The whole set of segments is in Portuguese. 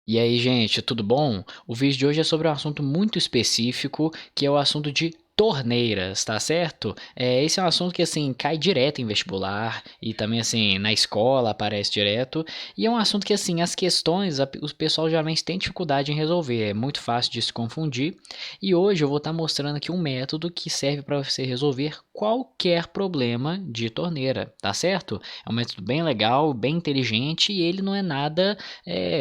E aí, gente, tudo bom? O vídeo de hoje é sobre um assunto muito específico, que é o assunto de torneiras, tá certo? Esse é um assunto que, assim, cai direto em vestibular e também, assim, na escola aparece direto. E é um assunto que, assim, as questões, o pessoal geralmente tem dificuldade em resolver, é muito fácil de se confundir. E hoje eu vou estar mostrando aqui um método que serve para você resolver qualquer problema de torneira, tá certo? É um método bem legal, bem inteligente e ele não é nada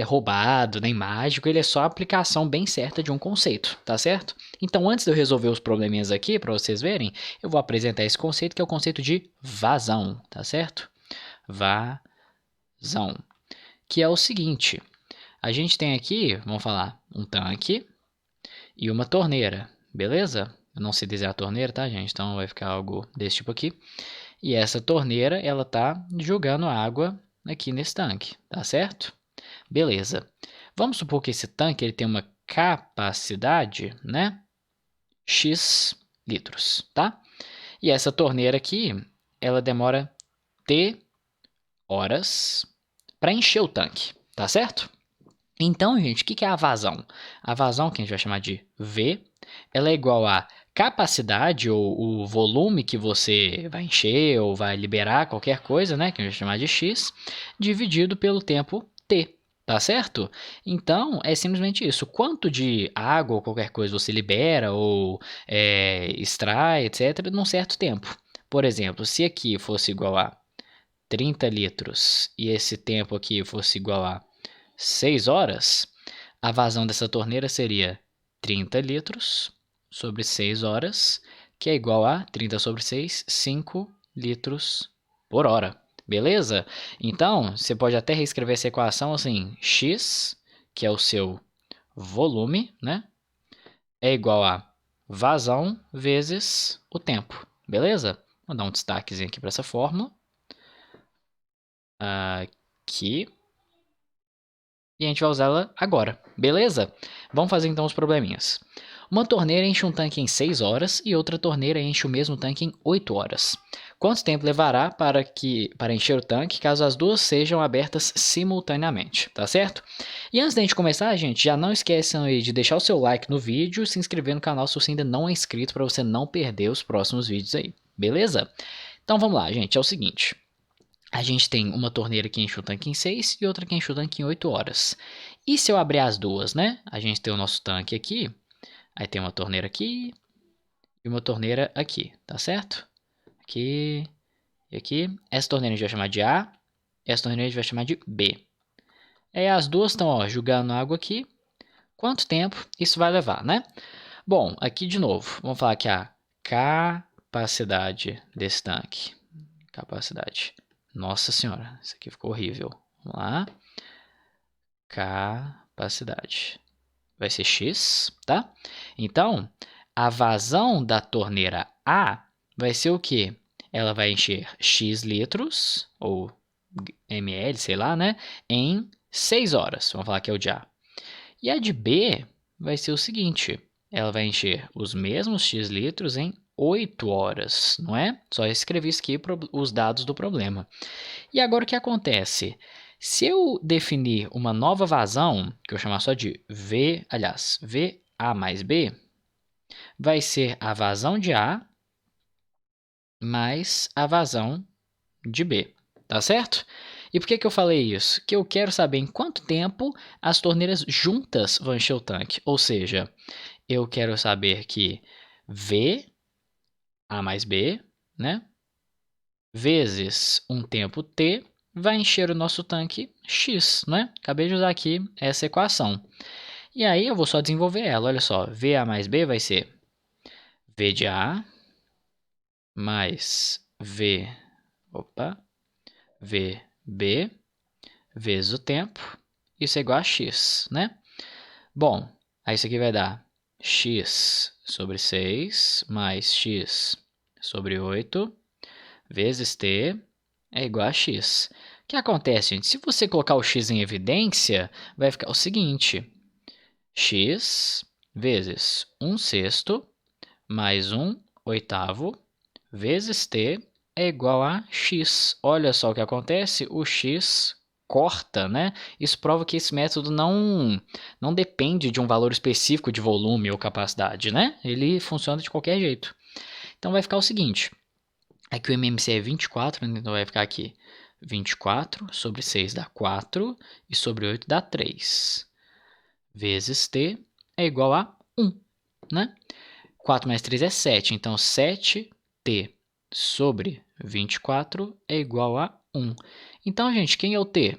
roubado, nem mágico, ele é só a aplicação bem certa de um conceito, tá certo? Então, antes de eu resolver os probleminhas aqui, para vocês verem, eu vou apresentar esse conceito que é o conceito de vazão, tá certo? Vazão, que é o seguinte, a gente tem aqui, vamos falar, um tanque e uma torneira, beleza? Eu não sei dizer a torneira, tá, gente? Então vai ficar algo desse tipo aqui. E essa torneira, ela tá jogando água aqui nesse tanque, tá certo? Beleza. Vamos supor que esse tanque ele tem uma capacidade, né? X litros, tá? E essa torneira aqui, ela demora T horas para encher o tanque, tá certo? Então, gente, o que é a vazão? A vazão, que a gente vai chamar de V, ela é igual a capacidade ou o volume que você vai encher ou vai liberar qualquer coisa, né, que a gente vai chamar de X, dividido pelo tempo T, tá certo? Então, é simplesmente isso. Quanto de água ou qualquer coisa você libera ou extrai, etc., num certo tempo. Por exemplo, se aqui fosse igual a 30 litros e esse tempo aqui fosse igual a 6 horas, a vazão dessa torneira seria 30 litros sobre 6 horas, que é igual a 30 sobre 6, 5 litros por hora. Beleza? Então, você pode até reescrever essa equação assim: x, que é o seu volume, né? É igual a vazão vezes o tempo. Beleza? Vou dar um destaquezinho aqui para essa fórmula. Aqui. E a gente vai usá-la agora, beleza? Vamos fazer então os probleminhas. Uma torneira enche um tanque em 6 horas e outra torneira enche o mesmo tanque em 8 horas. Quanto tempo levará para encher o tanque caso as duas sejam abertas simultaneamente, tá certo? E antes da gente começar, gente, já não esqueçam aí de deixar o seu like no vídeo e se inscrever no canal se você ainda não é inscrito para você não perder os próximos vídeos aí, beleza? Então vamos lá, gente, é o seguinte. A gente tem uma torneira que enche o tanque em 6 e outra que enche o tanque em 8 horas. E se eu abrir as duas, né? A gente tem o nosso tanque aqui, aí tem uma torneira aqui e uma torneira aqui, tá certo? Aqui e aqui. Essa torneira a gente vai chamar de A, essa torneira a gente vai chamar de B. Aí as duas estão, ó, jogando água aqui. Quanto tempo isso vai levar, né? Bom, aqui de novo, vamos falar que a capacidade desse tanque. Capacidade. Nossa senhora, isso aqui ficou horrível. Vamos lá. Capacidade. Vai ser X, tá? Então, a vazão da torneira A vai ser o quê? Ela vai encher X litros, ou ml, sei lá, né? Em 6 horas. Vamos falar que é o de A. E a de B vai ser o seguinte: ela vai encher os mesmos X litros em 8 horas, não é? Só escrevi aqui os dados do problema. E agora o que acontece? Se eu definir uma nova vazão, que eu chamar só de V, aliás, VA mais B, vai ser a vazão de A mais a vazão de B, tá certo? E por que que eu falei isso? Que eu quero saber em quanto tempo as torneiras juntas vão encher o tanque. Ou seja, eu quero saber que V, A mais B, né? Vezes um tempo t vai encher o nosso tanque x, né? Acabei de usar aqui essa equação. E aí eu vou só desenvolver ela, olha só. VA mais B vai ser V de A mais VB vezes o tempo. Isso é igual a x, né? Bom, aí isso aqui vai dar x sobre 6 mais x sobre 8 vezes t é igual a x. O que acontece, gente? Se você colocar o x em evidência, vai ficar o seguinte: x vezes 1/6 mais 1/8 vezes t é igual a x. Olha só o que acontece, o x corta, né? Isso prova que esse método não depende de um valor específico de volume ou capacidade, né? Ele funciona de qualquer jeito. Então vai ficar o seguinte, aqui o MMC é 24, né? Então vai ficar aqui 24 sobre 6 dá 4 e sobre 8 dá 3. Vezes T é igual a 1, né? 4 mais 3 é 7, então 7T sobre 24 é igual a 1. Então, gente, quem é o T?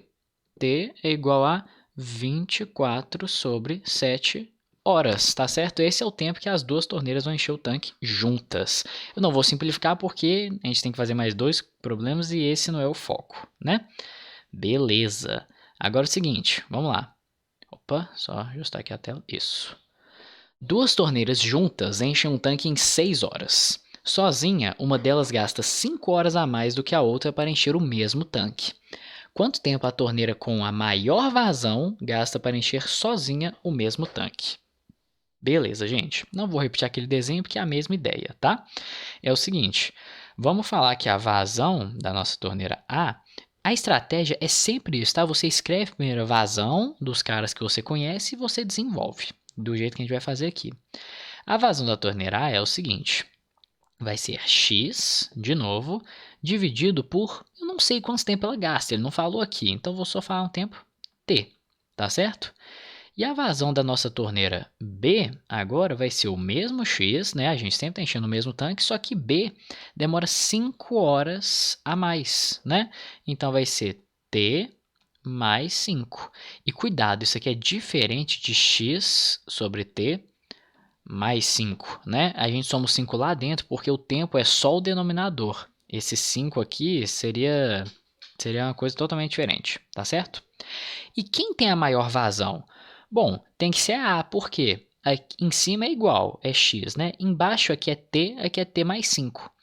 T é igual a 24 sobre 7 horas, tá certo? Esse é o tempo que as duas torneiras vão encher o tanque juntas. Eu não vou simplificar porque a gente tem que fazer mais 2 problemas e esse não é o foco, né? Beleza. Agora é o seguinte, vamos lá. Opa, só ajustar aqui a tela. Isso. Duas torneiras juntas enchem um tanque em 6 horas. Sozinha, uma delas gasta 5 horas a mais do que a outra para encher o mesmo tanque. Quanto tempo a torneira com a maior vazão gasta para encher sozinha o mesmo tanque? Beleza, gente. Não vou repetir aquele desenho porque é a mesma ideia, tá? É o seguinte, vamos falar que a vazão da nossa torneira a estratégia é sempre isso, tá? Você escreve primeiro a vazão dos caras que você conhece e você desenvolve, do jeito que a gente vai fazer aqui. A vazão da torneira A é o seguinte, vai ser X, de novo, dividido por, eu não sei quanto tempo ela gasta, ele não falou aqui, então vou só falar um tempo, T, tá certo? E a vazão da nossa torneira B agora vai ser o mesmo X, né? A gente sempre está enchendo o mesmo tanque, só que B demora 5 horas a mais, né? Então vai ser T mais 5. E cuidado, isso aqui é diferente de X sobre T mais 5, né? A gente soma o 5 lá dentro porque o tempo é só o denominador. Esse 5 aqui seria uma coisa totalmente diferente, tá certo? E quem tem a maior vazão? Bom, tem que ser a A, por quê? Aqui em cima é igual, é X, né? Embaixo aqui é T mais 5.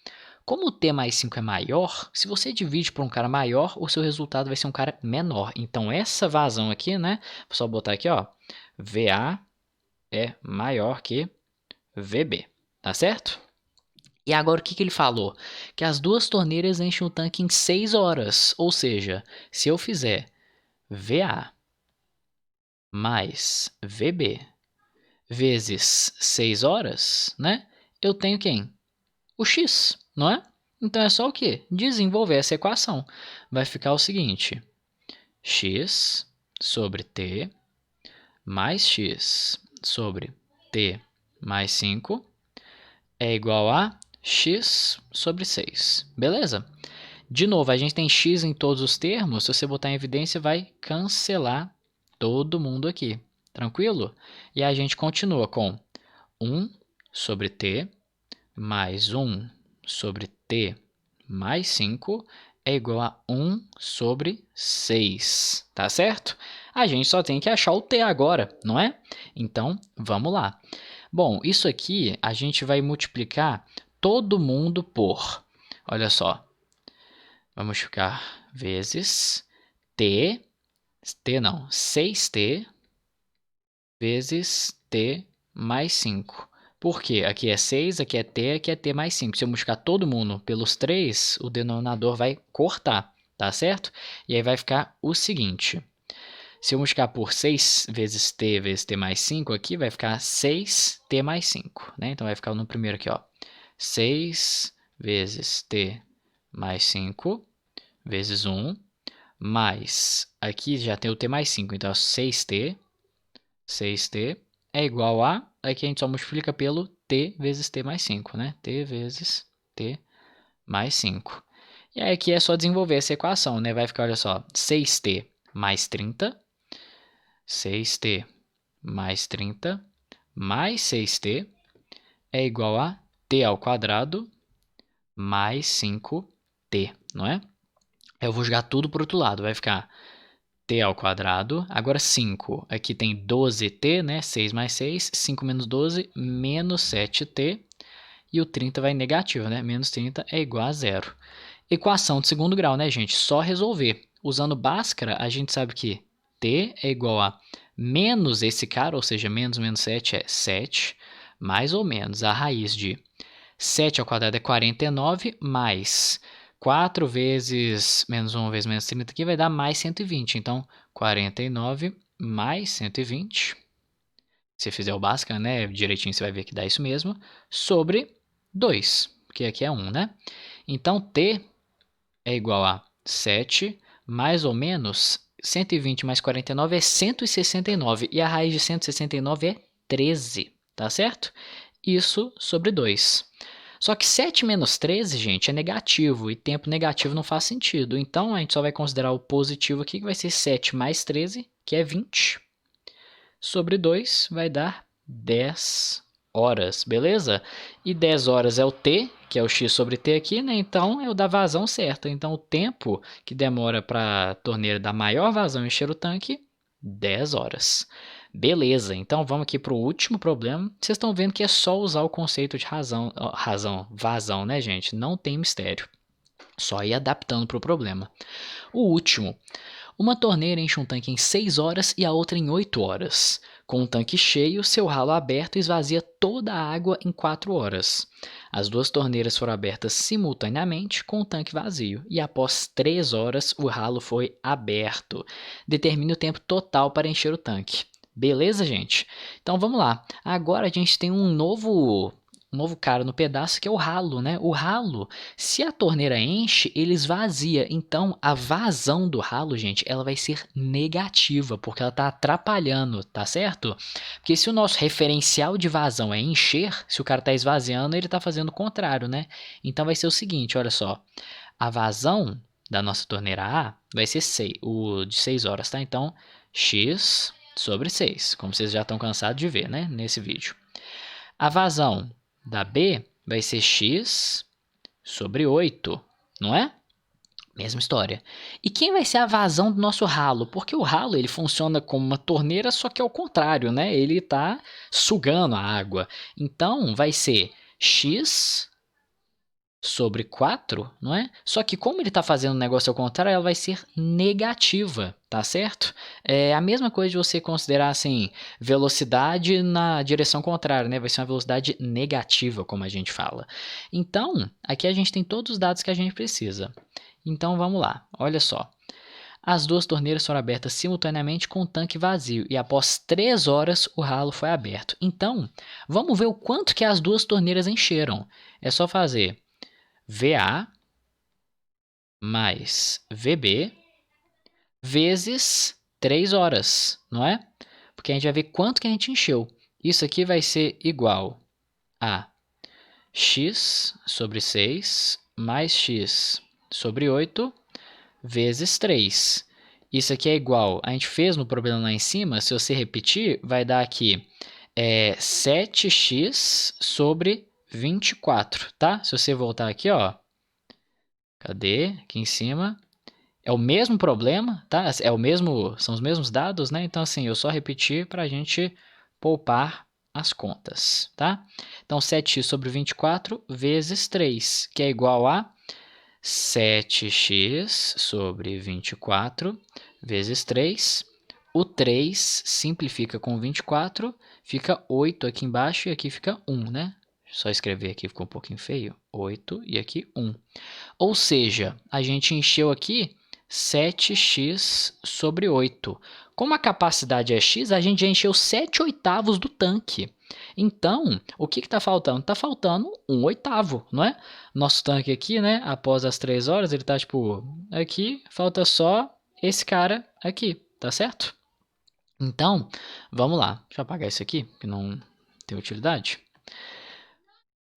Como o T mais 5 é maior, se você divide por um cara maior, o seu resultado vai ser um cara menor. Então, essa vazão aqui, né? Vou só botar aqui, ó. VA é maior que VB, tá certo? E agora o que ele falou? Que as duas torneiras enchem o tanque em 6 horas. Ou seja, se eu fizer VA mais VB vezes 6 horas, né? Eu tenho quem? O X, não é? Então é só o quê? Desenvolver essa equação. Vai ficar o seguinte, X sobre T mais X sobre T mais 5 é igual a X sobre 6, beleza? De novo, a gente tem X em todos os termos, se você botar em evidência vai cancelar todo mundo aqui, tranquilo? E a gente continua com 1 sobre T mais 1 sobre T mais 5 é igual a 1 sobre 6, tá certo? A gente só tem que achar o T agora, não é? Então, vamos lá. Bom, isso aqui a gente vai multiplicar todo mundo por, olha só, vamos ficar vezes T não, 6T vezes T mais 5. Por quê? Aqui é 6, aqui é T mais 5. Se eu multiplicar todo mundo pelos 3, o denominador vai cortar, tá certo? E aí vai ficar o seguinte. Se eu multiplicar por 6 vezes T mais 5, aqui vai ficar 6T mais 5, né? Então vai ficar no primeiro aqui, ó. 6 vezes T mais 5 vezes 1, mais, aqui já tem o T mais 5, então 6T é igual a, aqui a gente só multiplica pelo T vezes T mais 5, né? T vezes T mais 5. E aí aqui é só desenvolver essa equação, né? Vai ficar, olha só, 6T mais 30, 6T mais 30, mais 6T é igual a T ao quadrado mais 5T, não é? Eu vou jogar tudo para o outro lado, vai ficar T ao quadrado, agora 5, aqui tem 12T, né? 6 mais 6, 5 menos 12, menos 7T, e o 30 vai negativo, né? Menos 30 é igual a 0. Equação de segundo grau, né, gente? Só resolver. Usando Bhaskara, a gente sabe que T é igual a menos esse cara, ou seja, menos 7 é 7, mais ou menos a raiz de 7 ao quadrado é 49, mais 4 vezes menos 1 vezes menos 30 aqui vai dar mais 120. Então, 49 mais 120. Se fizer o básico, né, direitinho, você vai ver que dá isso mesmo. Sobre 2, porque aqui é 1, né? Então, T é igual a 7 mais ou menos 120 mais 49 é 169. E a raiz de 169 é 13, tá certo? Isso sobre 2. Só que 7 menos 13, gente, é negativo, e tempo negativo não faz sentido. Então, a gente só vai considerar o positivo aqui, que vai ser 7 mais 13, que é 20. Sobre 2 vai dar 10 horas, beleza? E 10 horas é o T, que é o x sobre T aqui, né? Então, é o da vazão certa. Então, o tempo que demora para a torneira da maior vazão encher o tanque, 10 horas. Beleza, então vamos aqui para o último problema. Vocês estão vendo que é só usar o conceito de vazão, né, gente? Não tem mistério. Só ir adaptando para o problema. O último. Uma torneira enche um tanque em 6 horas e a outra em 8 horas. Com o tanque cheio, seu ralo aberto esvazia toda a água em 4 horas. As duas torneiras foram abertas simultaneamente com o tanque vazio, e após 3 horas o ralo foi aberto. Determine o tempo total para encher o tanque. Beleza, gente? Então vamos lá. Agora a gente tem um novo cara no pedaço, que é o ralo, né? O ralo, se a torneira enche, ele esvazia. Então, a vazão do ralo, gente, ela vai ser negativa, porque ela está atrapalhando, tá certo? Porque se o nosso referencial de vazão é encher, se o cara está esvaziando, ele está fazendo o contrário, né? Então, vai ser o seguinte, olha só. A vazão da nossa torneira A vai ser o de 6 horas, tá? Então, x sobre 6, como vocês já estão cansados de ver, né? Nesse vídeo. A vazão da B vai ser x sobre 8, não é? Mesma história. E quem vai ser a vazão do nosso ralo? Porque o ralo ele funciona como uma torneira, só que ao contrário, né? Ele está sugando a água. Então, vai ser x sobre 4, não é? Só que como ele está fazendo o negócio ao contrário, ela vai ser negativa, tá certo? É a mesma coisa de você considerar, assim, velocidade na direção contrária, né? Vai ser uma velocidade negativa, como a gente fala. Então, aqui a gente tem todos os dados que a gente precisa. Então, vamos lá. Olha só. As duas torneiras foram abertas simultaneamente com o tanque vazio, e após 3 horas o ralo foi aberto. Então, vamos ver o quanto que as duas torneiras encheram. É só fazer VA mais VB vezes 3 horas, não é? Porque a gente vai ver quanto que a gente encheu. Isso aqui vai ser igual a x sobre 6 mais x sobre 8 vezes 3. Isso aqui é igual, a gente fez no problema lá em cima, se você repetir, vai dar aqui 7x sobre 24, tá? Se você voltar aqui, ó, cadê? Aqui em cima. É o mesmo problema, tá? São os mesmos dados, né? Então, assim, eu só repetir para a gente poupar as contas, tá? Então, 7x sobre 24 vezes 3, que é igual a 7x sobre 24 vezes 3. O 3 simplifica com 24, fica 8 aqui embaixo e aqui fica 1, né? Só escrever aqui ficou um pouquinho feio. 8 e aqui 1. Ou seja, a gente encheu aqui 7x sobre 8. Como a capacidade é x, a gente já encheu 7/8 do tanque. Então, o que está faltando? Está faltando 1/8, não é? Nosso tanque aqui, né? Após as 3 horas, ele está tipo aqui, falta só esse cara aqui, tá certo? Então, vamos lá. Deixa eu apagar isso aqui, que não tem utilidade.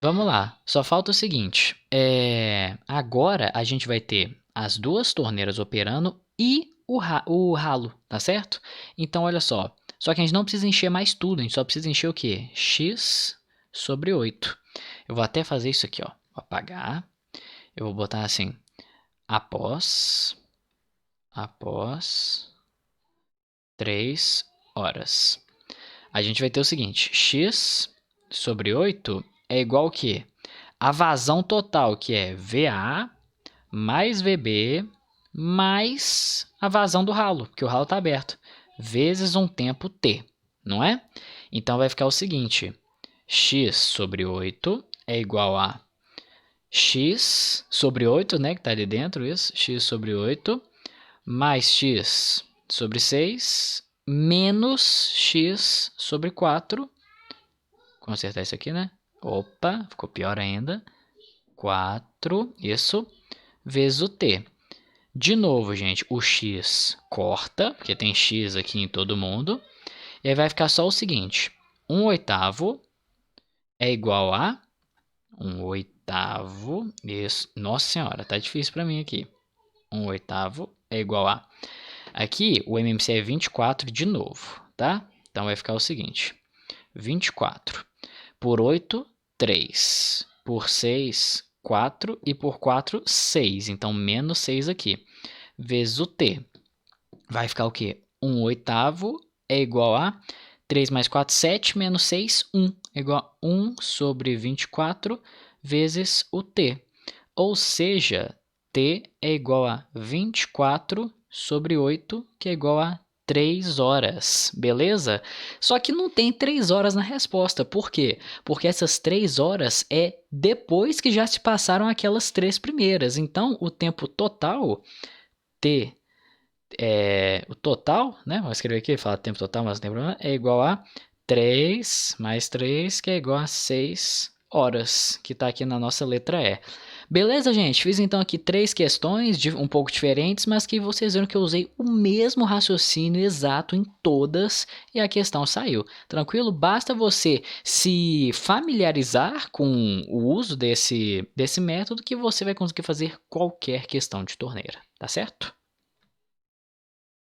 Vamos lá, só falta o seguinte, agora a gente vai ter as duas torneiras operando e o ralo, tá certo? Então, olha só, só que a gente não precisa encher mais tudo, a gente só precisa encher o quê? X sobre 8. Eu vou até fazer isso aqui, ó, vou apagar, eu vou botar assim, após 3 horas. A gente vai ter o seguinte, x sobre 8 é igual ao quê? A vazão total, que é VA mais VB mais a vazão do ralo, porque o ralo está aberto, vezes um tempo T, não é? Então vai ficar o seguinte, x sobre 8 é igual a x sobre 8, né, que está ali dentro, isso, x sobre 8, mais x sobre 6, menos x sobre 4. Consertar isso aqui, né? Opa, ficou pior ainda. 4, isso, vezes o t. De novo, gente, o x corta, porque tem x aqui em todo mundo. E aí vai ficar só o seguinte. 1/8 é igual a 1/8. Isso. Nossa senhora, tá difícil para mim aqui. 1/8 é igual a... Aqui o MMC é 24 de novo, tá? Então vai ficar o seguinte. 24 por 8, 3. Por 6, 4. E por 4, 6. Então, menos 6 aqui. Vezes o t. Vai ficar o quê? 1/8 é igual a 3 mais 4, 7. Menos 6, 1. É igual a 1 sobre 24 vezes o t. Ou seja, t é igual a 24 sobre 8, que é igual a 3 horas, beleza? Só que não tem 3 horas na resposta, por quê? Porque essas 3 horas é depois que já se passaram aquelas 3 primeiras. Então, o tempo total, o total, né? Vou escrever aqui, falar tempo total, mas não tem problema, é igual a 3 mais 3, que é igual a 6 horas, que está aqui na nossa letra E. Beleza, gente? Fiz então aqui 3 questões um pouco diferentes, mas que vocês viram que eu usei o mesmo raciocínio exato em todas e a questão saiu. Tranquilo? Basta você se familiarizar com o uso desse método que você vai conseguir fazer qualquer questão de torneira, tá certo?